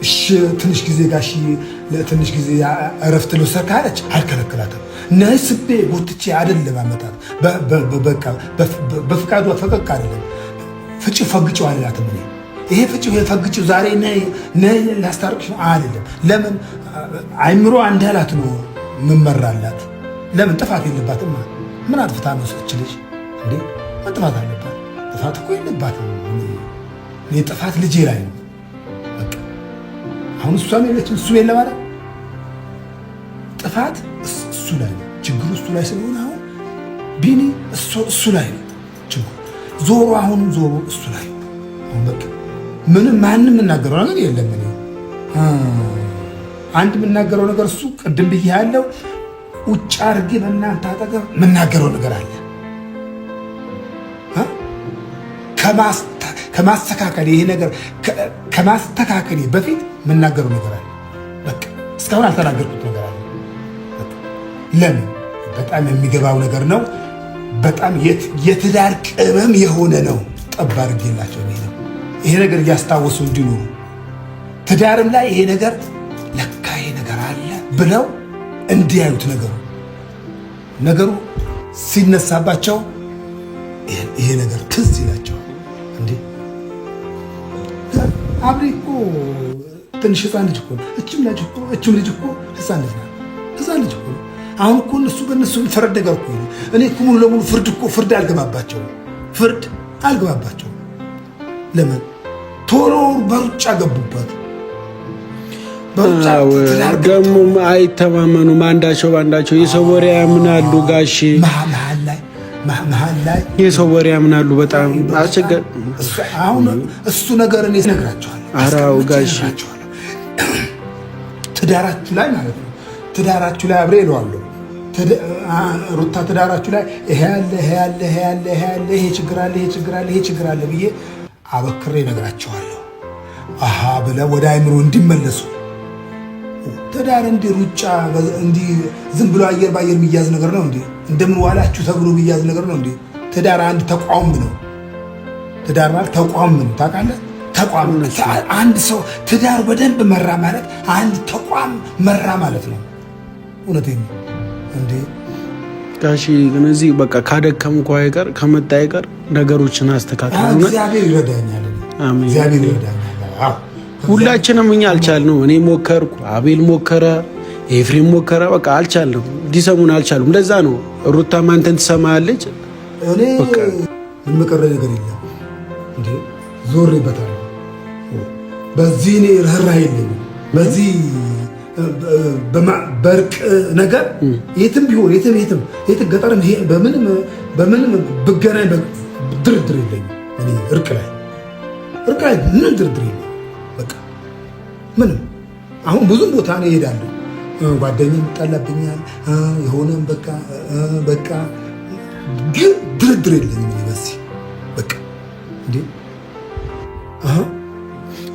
እሺ ትንሽ ጊዜ ጋሺ ለትንሽ ጊዜ እረፍት ልውሰድ ካለች አልከለከላትም። ነስቤ ጎትቼ አይደለም አመጣት በቃ በፍቃዷ ፈቀቅ አይደለም ፍጭ ፈግጭው አላትም። ይሄ ፍጭ ፈግጭው ዛሬ ነይ ላስታርቅሽ አይደለም። ለምን አይምሮ አንዳላት ነው መመራላት። ለምን ጥፋት የለባትም። ምን አጥፍታ ነው ሰች ልጅ እንዴ? ምን ጥፋት አለባት? ጥፋት እኮ የለባትም። እኔ ጥፋት ልጄ ላይ ነው። በቃ አሁን እሷም የለችም እሱ የለም አይደል? ጥፋት እሱ ላይ ነው ችግሩ፣ እሱ ላይ ስለሆነ አሁን ቢኒ እሱ ላይ ነው ችግሩ። ዞሮ አሁን ዞሮ እሱ ላይ አሁን በቃ ምንም ማንም የምናገረው ነገር የለም። እኔ አንድ የምናገረው ነገር እሱ ቅድም ብዬ ያለው ውጭ አድርጌ በእናንተ አጠገብ የምናገረው ነገር አለ። ከማስተካከል ይሄ ነገር ከማስተካከል በፊት የምናገረው ነገር አለ። በቃ እስካሁን አልተናገርኩት ነገር አለ። ለምን በጣም የሚገባው ነገር ነው። በጣም የትዳር ቅመም የሆነ ነው። ጠብ አድርጌላቸው ይሄ ነገር እያስታወሱ እንዲኖሩ ትዳርም ላይ ይሄ ነገር ለካ ይሄ ነገር አለ ብለው እንዲያዩት ነገሩ ሲነሳባቸው ይሄ ነገር ትዝ ይላቸዋል። እንዴ አብሬ እኮ ትንሽ ህፃን ልጅ እኮ እችም ልጅ እኮ ህፃን ልጅ እኮ አሁን እኮ እነሱ በእነሱ የሚፈረድ ነገር እኮ ነው። እኔ እኮ ሙሉ ለሙሉ ፍርድ አልገባባቸውም። ለምን ቶሎ በሩጫ ገቡበት። ደግሞ አይተማመኑም አንዳቸው ባንዳቸው። የሰው ወሬ ያምናሉ ጋሼ፣ መሀል ላይ የሰው ወሬ ያምናሉ። በጣም አስቸጋሪ አሁን እሱ ነገር እኔ እነግራቸዋለሁ። አራው ጋሼ ትዳራችሁ ላይ ማለት ነው ትዳራችሁ ላይ አብሬ እለዋለሁ። ሩታ ትዳራችሁ ላይ ይሄ ያለ ይሄ ችግር አለ ብዬ አበክሬ እነግራቸዋለሁ። አሃ ብለው ወደ አይምሮ እንዲመለሱ። ትዳር እንዲህ ሩጫ እንዲህ ዝም ብሎ አየር ባየር የሚያዝ ነገር ነው እንዴ? እንደምን ዋላችሁ ተብሎ የሚያዝ ነገር ነው እንዴ? ትዳር አንድ ተቋም ነው። ትዳር ማለት ተቋም ነው። ታውቃለህ? ተቋም አንድ ሰው ትዳር በደንብ መራ ማለት አንድ ተቋም መራ ማለት ነው። እውነቴን ነው እንዴ ጋሺ። ግን እዚህ በቃ ካደከምኩ አይቀር ከመጣ አይቀር ነገሮችን አስተካክል። እግዚአብሔር ይረዳኛል። አሜን። እግዚአብሔር ይረዳኛል። አዎ ሁላችንም እኛ አልቻልነው። እኔ ሞከርኩ፣ አቤል ሞከረ፣ ኤፍሬም ሞከረ። በቃ አልቻልንም፣ ሊሰሙን አልቻሉም። ለዛ ነው ሩታም አንተን ትሰማለች። እኔ ምን መቀረ ነገር የለም እንዴ ዞሬበታለሁ። በዚህ እኔ ርህራሄ የለኝም። በዚህ በርቅ ነገር የትም ቢሆን የትም ገጠርም በምንም ብገናኝ ድርድር የለኝም። እኔ እርቅ ላይ ምንም ድርድር የለኝም። በቃ ምንም አሁን ብዙም ቦታ ነው እሄዳለሁ። ጓደኛዬ ይጣላብኛል የሆነም በቃ ግን ድርድር የለኝም። በዚህ በቃ እንዴ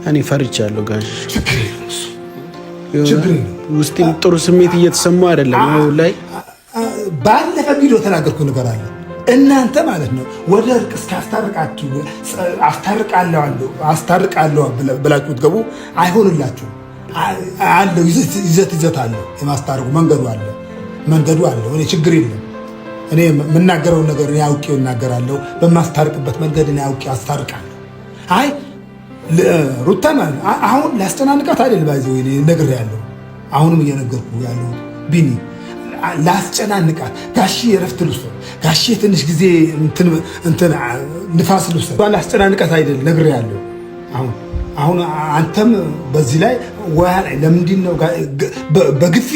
እኔ ፈርቻለሁ ጋሽ። ችግር የለም ውስጤም ጥሩ ስሜት እየተሰማ አይደለም። አሁን ላይ ባለፈ ቪዲዮ ተናገርኩ ነገር አለ። እናንተ ማለት ነው ወደ እርቅ እስካስታርቃችሁ አስታርቃለሁ ብላችሁ ትገቡ አይሆንላችሁም። አለው ይዘት አለው። የማስታረቁ መንገዱ አለው። እኔ ችግር የለም። እኔ የምናገረውን ነገር እኔ አውቄው እናገራለሁ። በማስታርቅበት መንገድ እኔ አውቄው አስታርቃለሁ። አይ ሩታ ማለት አሁን ላስጨናንቃት አይደል ባይዘው እኔ ነግሬያለሁ። አሁንም እየነገርኩ ያለው ቢኒ ላስጨናንቃት። ጋሺ የረፍት ልውሰድ፣ ጋሺ ትንሽ ጊዜ እንትን ንፋስ ልውሰድ፣ ላስጨናንቃት አይደል ነግሬያለሁ። አሁን አንተም በዚህ ላይ ለምንድን ነው በግፊት